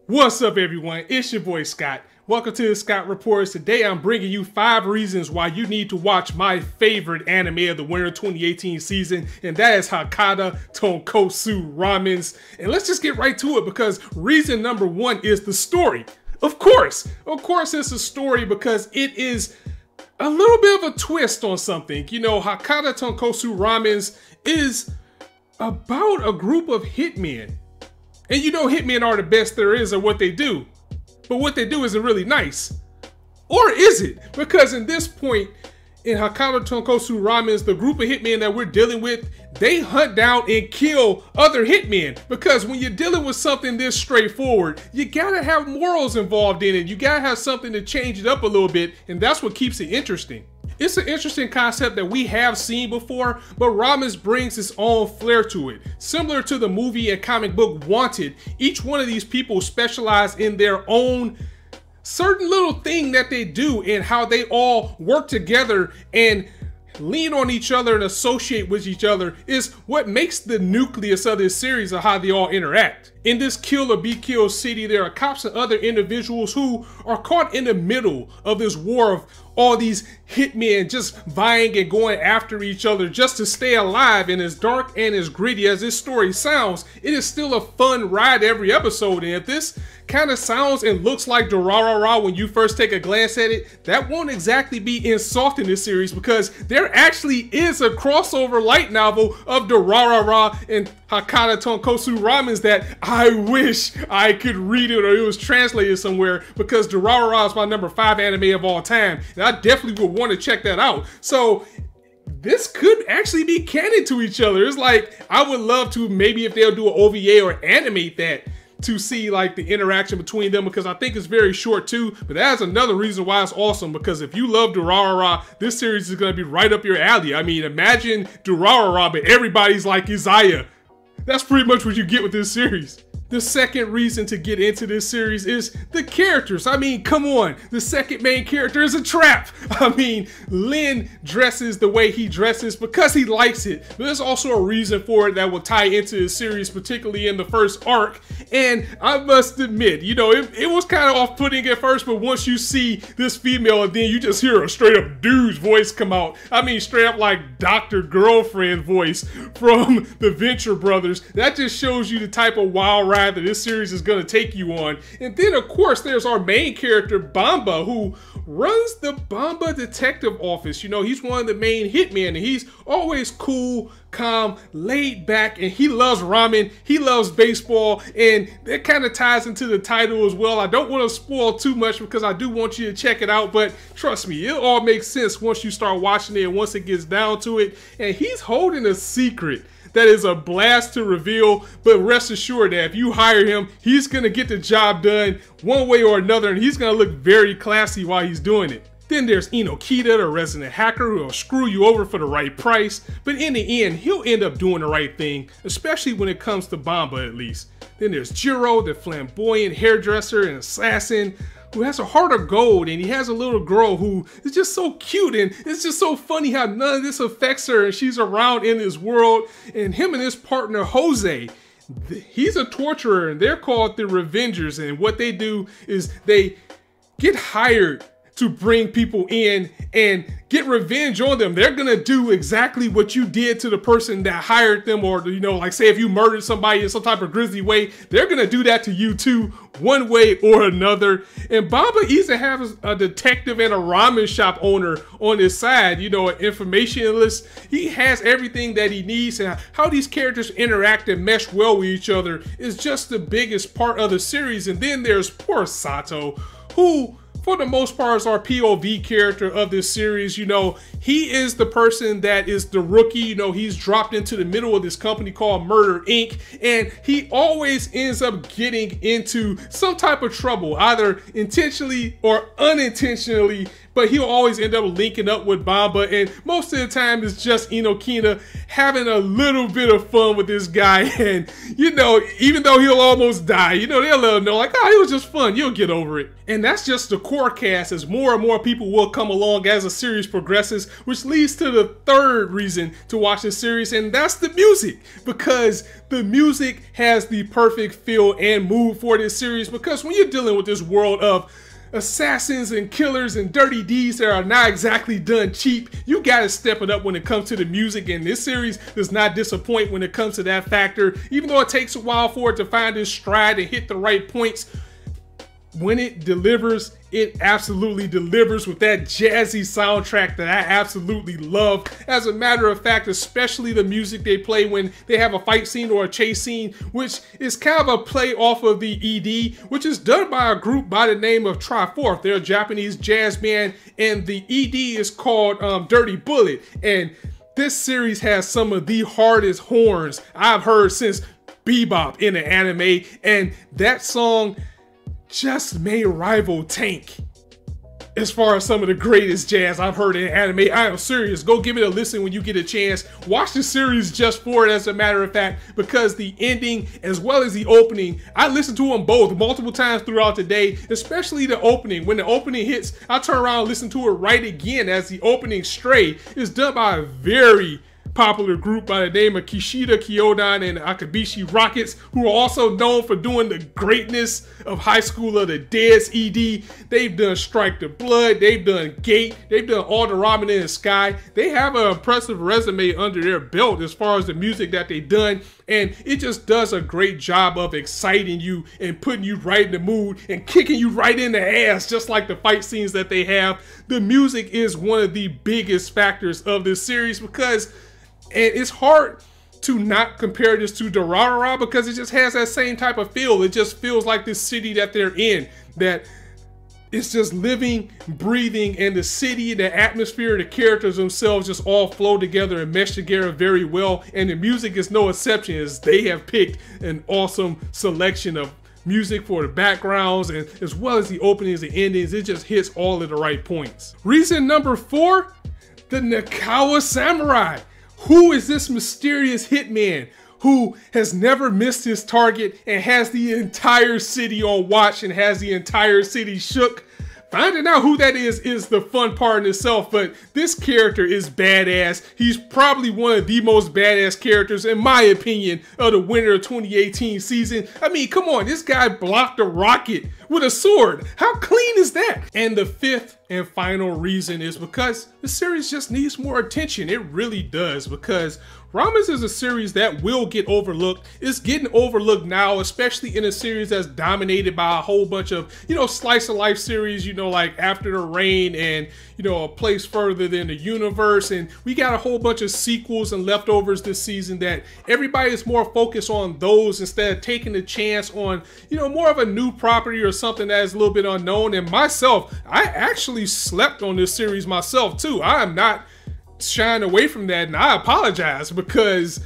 What's up, everyone? It's your boy Scott. Welcome to the Scott Reports. Today I'm bringing you 5 reasons why you need to watch my favorite anime of the winter 2018 season, and that is Hakata Tonkotsu Ramens. And let's just get right to it, because reason number 1 is the story. Of course it's a story because it is a little bit of a twist on something. You know, Hakata Tonkotsu Ramens is about a group of hitmen. And you know hitmen are the best there is at what they do. But what they do isn't really nice. Or is it? Because in this point, in Hakata Tonkotsu Ramens, the group of hitmen that we're dealing with, they hunt down and kill other hitmen. Because when you're dealing with something this straightforward, you gotta have morals involved in it. You gotta have something to change it up a little bit, and that's what keeps it interesting. It's an interesting concept that we have seen before, but Ramens brings its own flair to it. Similar to the movie and comic book Wanted, each one of these people specialize in their own certain little thing that they do and how they all work together and lean on each other and associate with each other is what makes the nucleus of this series of how they all interact. In this kill or be killed city, there are cops and other individuals who are caught in the middle of this war of all these hitmen just vying and going after each other just to stay alive. And as dark and as gritty as this story sounds, it is still a fun ride every episode. And if this kind of sounds and looks like Durarara when you first take a glance at it, that won't exactly be insulting this series, because there actually is a crossover light novel of Durarara and Hakata Tonkotsu Ramens that I wish I could read it or it was translated somewhere, because Durarara is my number 5 anime of all time, and I definitely would want to check that out. So this could actually be canon to each other. It's like, I would love to, maybe if they'll do an OVA or animate that, to see like the interaction between them, because I think it's very short too. But that's another reason why it's awesome, because if you love Durarara, this series is going to be right up your alley. I mean, imagine Durarara, but everybody's like Isaiah. That's pretty much what you get with this series. The second reason to get into this series is the characters. I mean, come on. The second main character is a trap. I mean, Lin dresses the way he dresses because he likes it. But there's also a reason for it that will tie into the series, particularly in the first arc. And I must admit, you know, it was kind of off-putting at first, but once you see this female and then you just hear a straight-up dude's voice come out. I mean, straight up like Dr. Girlfriend voice from the Venture Brothers. That just shows you the type of wild ride that this series is going to take you on. And then of course there's our main character Bamba, who runs the Bamba Detective Office. You know, he's one of the main hitmen, and he's always cool, calm, laid back, and he loves ramen, he loves baseball, and that kind of ties into the title as well. I don't want to spoil too much because I do want you to check it out, but trust me, it all makes sense once you start watching it and once it gets down to it. And he's holding a secret that is a blast to reveal, but rest assured that if you hire him, he's gonna get the job done one way or another, and he's gonna look very classy while he's doing it. Then there's Inokita, the resident hacker, who will screw you over for the right price, but in the end, he'll end up doing the right thing, especially when it comes to Bamba at least. Then there's Jiro, the flamboyant hairdresser and assassin, who has a heart of gold, and he has a little girl who is just so cute, and it's just so funny how none of this affects her and she's around in this world. And him and his partner Jose, he's a torturer, and they're called the Revengers, and what they do is they get hired to bring people in and get revenge on them. They're gonna do exactly what you did to the person that hired them, or, you know, like say if you murdered somebody in some type of grisly way, they're gonna do that to you too, one way or another. And Bamba even has a detective and a ramen shop owner on his side, you know, an informationalist. He has everything that he needs, and how these characters interact and mesh well with each other is just the biggest part of the series. And then there's poor Sato, who for the most part is our POV character of this series. You know, he is the person that is the rookie. You know, he's dropped into the middle of this company called Murder Inc. And he always ends up getting into some type of trouble, either intentionally or unintentionally. but he'll always end up linking up with Bamba, and most of the time it's just Inokina having a little bit of fun with this guy, and you know, even though he'll almost die, you know, they'll let him know like, oh, it was just fun, you'll get over it. And that's just the core cast, as more and more people will come along as the series progresses, which leads to the third reason to watch this series, and that's the music, because the music has the perfect feel and mood for this series, because when you're dealing with this world of assassins and killers and dirty deeds that are not exactly done cheap, you gotta step it up when it comes to the music, and this series does not disappoint when it comes to that factor. Even though it takes a while for it to find its stride and hit the right points, when it delivers, it absolutely delivers with that jazzy soundtrack that I absolutely love. As a matter of fact, especially the music they play when they have a fight scene or a chase scene, which is kind of a play off of the ED, which is done by a group by the name of Triforce. They're a Japanese jazz band, and the ED is called Dirty Bullet. And this series has some of the hardest horns I've heard since Bebop in the anime, and that song just may rival Tank as far as some of the greatest jazz I've heard in anime. I am serious. Go give it a listen when you get a chance. Watch the series just for it, as a matter of fact, because the ending as well as the opening, I listened to them both multiple times throughout the day, especially the opening. When the opening hits, I turn around and listen to it right again, as the opening Stray is done by a very popular group by the name of Kishida Kyodan and Akabishi Rockets, who are also known for doing the greatness of High School of the Dead's ED. They've done Strike the Blood, they've done Gate, they've done All the Ramen in the Sky. They have an impressive resume under their belt as far as the music that they've done, and it just does a great job of exciting you and putting you right in the mood and kicking you right in the ass, just like the fight scenes that they have. The music is one of the biggest factors of this series, because and it's hard to not compare this to Durarara, because it just has that same type of feel. It just feels like this city that they're in, that it's just living, breathing, and the city, the atmosphere, the characters themselves just all flow together and mesh together very well. And the music is no exception, as they have picked an awesome selection of music for the backgrounds, and as well as the openings and endings. It just hits all of the right points. Reason number 4, the Nakawa Samurai. Who is this mysterious hitman who has never missed his target and has the entire city on watch and has the entire city shook? Finding out who that is the fun part in itself, but this character is badass. He's probably one of the most badass characters, in my opinion, of the winter of 2018 season. I mean, come on, this guy blocked a rocket with a sword. How clean is that? And the 5th and final reason is because the series just needs more attention. It really does, because Ramens is a series that will get overlooked. It's getting overlooked now, especially in a series that's dominated by a whole bunch of, you know, slice of life series, you know, like After the Rain and, you know, A Place Further Than the Universe. And we got a whole bunch of sequels and leftovers this season that everybody is more focused on those instead of taking a chance on, you know, more of a new property or something that is a little bit unknown. And myself, I actually slept on this series myself too. I am not shying away from that, and I apologize, because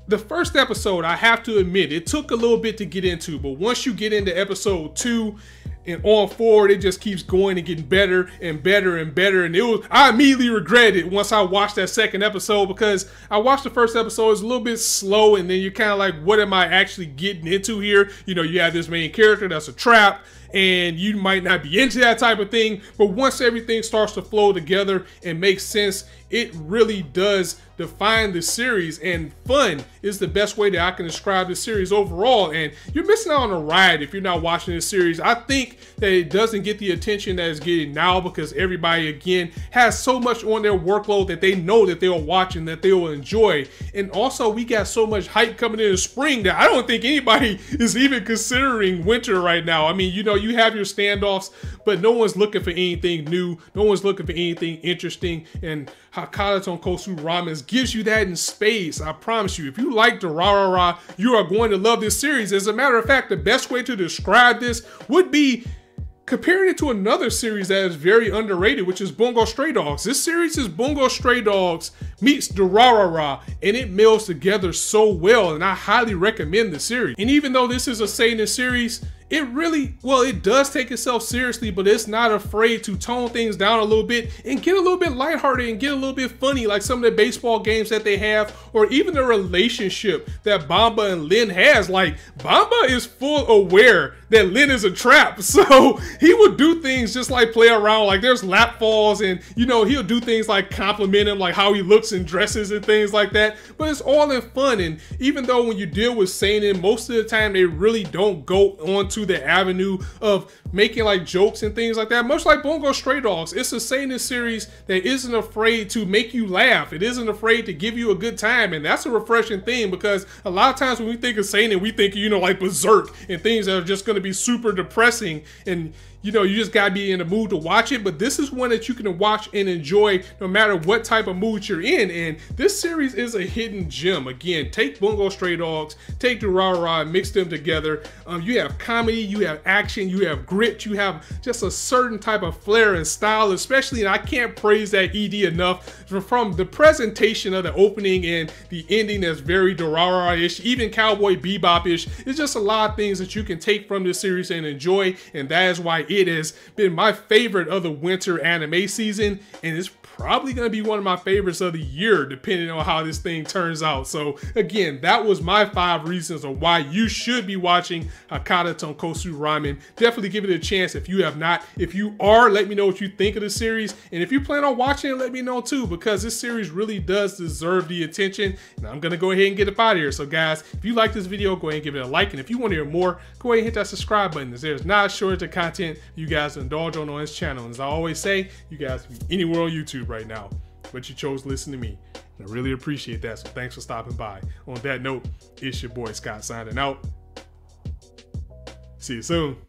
the first episode, I have to admit, it took a little bit to get into, but once you get into episode 2 and on forward, it just keeps going and getting better and better and better. And I immediately regretted it once I watched that second episode, because I watched the first episode, it's a little bit slow, and then you're kind of like, what am I actually getting into here? You know, you have this main character that's a trap, and you might not be into that type of thing, but once everything starts to flow together and make sense, it really does define the series, and fun is the best way that I can describe the series overall. And you're missing out on a ride if you're not watching this series. I think that it doesn't get the attention that it's getting now, because everybody, again, has so much on their workload that they know that they'll watch and that they will enjoy. And also, we got so much hype coming in the spring that I don't think anybody is even considering winter right now. I mean, you know, you have your standoffs, but no one's looking for anything new. No one's looking for anything interesting. And Hakata Tonkotsu Ramens gives you that in spades. I promise you, if you like Durarara, you are going to love this series. As a matter of fact, the best way to describe this would be comparing it to another series that is very underrated, which is Bungo Stray Dogs. This series is Bungo Stray Dogs meets Durarara, and it melds together so well, and I highly recommend the series. And even though this is a seinen series, it really, well, it does take itself seriously, but it's not afraid to tone things down a little bit and get a little bit lighthearted and get a little bit funny, like some of the baseball games that they have, or even the relationship that Bamba and Lin has. Like, Bamba is full aware that Lin is a trap, so he would do things just like play around, like there's lap falls, and you know, he'll do things like compliment him, like how he looks and dresses and things like that, but it's all in fun. And even though when you deal with seinen, most of the time they really don't go onto the avenue of making like jokes and things like that, much like Bungo Stray Dogs. It's a seinen series that isn't afraid to make you laugh. It isn't afraid to give you a good time, and that's a refreshing thing, because a lot of times when we think of seinen, we think, you know, like Berserk and things that are just going to be super depressing, and you know, you just gotta be in the mood to watch it. But this is one that you can watch and enjoy no matter what type of mood you're in. And this series is a hidden gem. Again, take Bungo Stray Dogs, take Durarara, and mix them together. You have comedy, you have action, you have grit, you have just a certain type of flair and style, especially, and I can't praise that ED enough, from the presentation of the opening and the ending that's very Durarara-ish, even Cowboy Bebop-ish. It's just a lot of things that you can take from this series and enjoy, and that is why it has been my favorite of the winter anime season, and it's probably going to be one of my favorites of the year, depending on how this thing turns out. So again, that was my 5 reasons of why you should be watching Hakata Tonkotsu Ramen. Definitely give it a chance if you have not. If you are, let me know what you think of the series, and if you plan on watching it, let me know too, because this series really does deserve the attention. And I'm going to go ahead and get up out of here. So guys, if you like this video, go ahead and give it a like, and if you want to hear more, go ahead and hit that subscribe button, as there's not a shortage of content you guys indulge on this channel. And as I always say, you guys can be anywhere on YouTube right now, but you chose to listen to me. And I really appreciate that, so thanks for stopping by. On that note, it's your boy Scott signing out. See you soon.